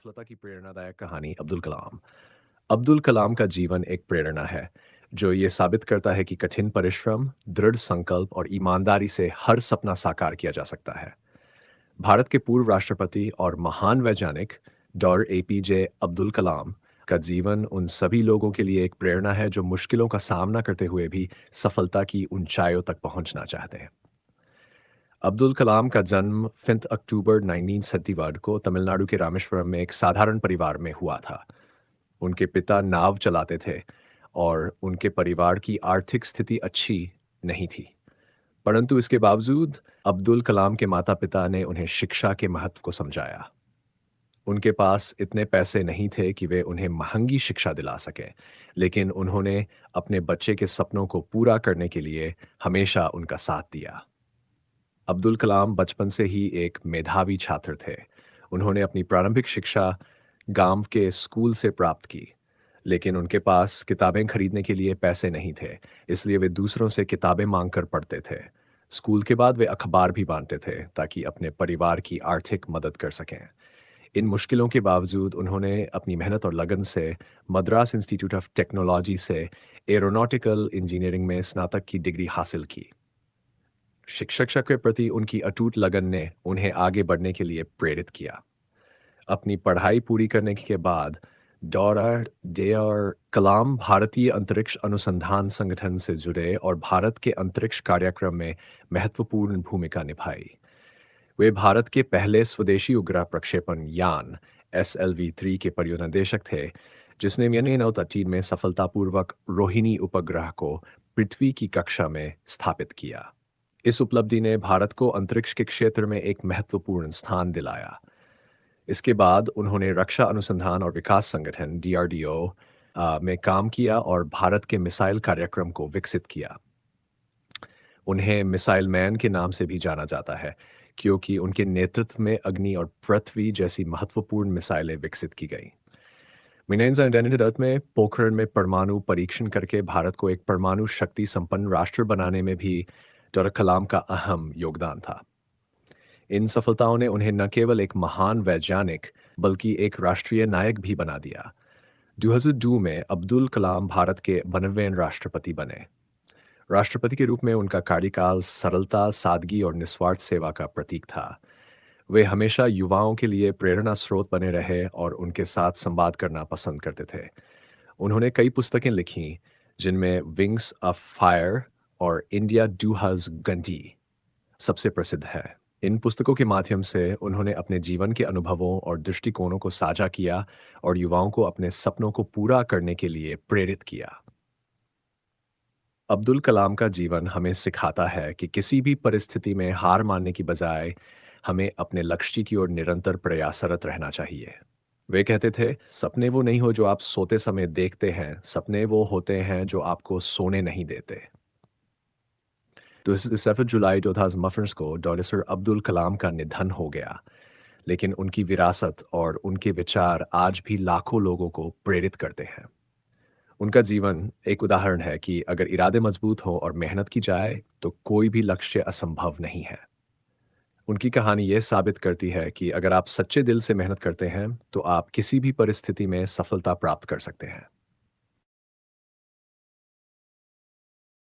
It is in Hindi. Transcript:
सफलता की प्रेरणादायक कहानी अब्दुल कलाम। अब्दुल कलाम का जीवन एक प्रेरणा है जो ये साबित करता है कि कठिन परिश्रम, दृढ़ संकल्प और ईमानदारी से हर सपना साकार किया जा सकता है। भारत के पूर्व राष्ट्रपति और महान वैज्ञानिक डॉक्टर एपीजे अब्दुल कलाम का जीवन उन सभी लोगों के लिए एक प्रेरणा है जो मुश्किलों का सामना करते हुए भी सफलता की ऊंचाइयों तक पहुंचना चाहते हैं। अब्दुल कलाम का जन्म 5 अक्टूबर 1931 को तमिलनाडु के रामेश्वरम में एक साधारण परिवार में हुआ था। उनके पिता नाव चलाते थे और उनके परिवार की आर्थिक स्थिति अच्छी नहीं थी। परंतु इसके बावजूद अब्दुल कलाम के माता-पिता ने उन्हें शिक्षा के महत्व को समझाया। उनके पास इतने पैसे नहीं थे कि वे उन्हें महंगी शिक्षा दिला सकें, लेकिन उन्होंने अपने बच्चे के सपनों को पूरा करने के लिए हमेशा उनका साथ दिया। अब्दुल कलाम बचपन से ही एक मेधावी छात्र थे। उन्होंने अपनी प्रारंभिक शिक्षा गांव के स्कूल से प्राप्त की, लेकिन उनके पास किताबें खरीदने के लिए पैसे नहीं थे, इसलिए वे दूसरों से किताबें मांगकर पढ़ते थे। स्कूल के बाद वे अखबार भी बांटते थे ताकि अपने परिवार की आर्थिक मदद कर सकें। इन मुश्किलों के बावजूद उन्होंने अपनी मेहनत और लगन से मद्रास इंस्टीट्यूट ऑफ टेक्नोलॉजी से एरोनॉटिकल इंजीनियरिंग में स्नातक की डिग्री हासिल की। शिक्षा के प्रति उनकी अटूट लगन ने उन्हें आगे बढ़ने के लिए प्रेरित किया। अपनी पढ़ाई पूरी करने के बाद डॉक्टर डेयर कलाम भारतीय अंतरिक्ष अनुसंधान संगठन से जुड़े और भारत के अंतरिक्ष कार्यक्रम में महत्वपूर्ण भूमिका निभाई। वे भारत के पहले स्वदेशी उपग्रह प्रक्षेपण यान SLV-3 के परियोजनादेशक थे, जिसने 1993 में सफलतापूर्वक रोहिणी उपग्रह को पृथ्वी की कक्षा में स्थापित किया। इस उपलब्धि ने भारत को अंतरिक्ष के क्षेत्र में एक महत्वपूर्ण स्थान दिलाया। इसके बाद उन्होंने रक्षा अनुसंधान और विकास संगठन DRDO में काम किया और भारत के मिसाइल कार्यक्रम को विकसित किया। उन्हें मिसाइल मैन के नाम से भी जाना जाता है, क्योंकि उनके नेतृत्व में अग्नि और पृथ्वी जैसी महत्वपूर्ण मिसाइलें विकसित की गईं। 1999 में पोखरण में परमाणु परीक्षण करके भारत को एक परमाणु शक्ति संपन्न राष्ट्र बनाने में भी डॉक्टर कलाम का अहम योगदान था। इन सफलताओं ने उन्हें न केवल एक महान वैज्ञानिक बल्कि एक राष्ट्रीय नायक भी बना दिया। 2002 में अब्दुल कलाम भारत के 92वें राष्ट्रपति बने। राष्ट्रपति के रूप में उनका कार्यकाल सरलता, सादगी और निस्वार्थ सेवा का प्रतीक था। वे हमेशा युवाओं के लिए प्रेरणा स्रोत बने रहे और उनके साथ संवाद करना पसंद करते थे। उन्होंने कई पुस्तकें लिखीं, जिनमें विंग्स ऑफ फायर और इंडिया डू हज गंडी सबसे प्रसिद्ध है। इन पुस्तकों के माध्यम से उन्होंने अपने जीवन के अनुभवों और दृष्टिकोणों को साझा किया और युवाओं को अपने सपनों को पूरा करने के लिए प्रेरित किया। अब्दुल कलाम का जीवन हमें सिखाता है कि किसी भी परिस्थिति में हार मानने की बजाय हमें अपने लक्ष्य की ओर निरंतर प्रयासरत रहना चाहिए। वे कहते थे, सपने वो नहीं हो जो आप सोते समय देखते हैं, सपने वो होते हैं जो आपको सोने नहीं देते। 27 जुलाई 2000 को डॉक्टर सर अब्दुल कलाम का निधन हो गया, लेकिन उनकी विरासत और उनके विचार आज भी लाखों लोगों को प्रेरित करते हैं। उनका जीवन एक उदाहरण है कि अगर इरादे मजबूत हो और मेहनत की जाए, तो कोई भी लक्ष्य असंभव नहीं है। उनकी कहानी ये साबित करती है कि अगर आप सच्चे दिल से मेहनत करते हैं, तो आप किसी भी परिस्थिति में सफलता प्राप्त कर सकते हैं।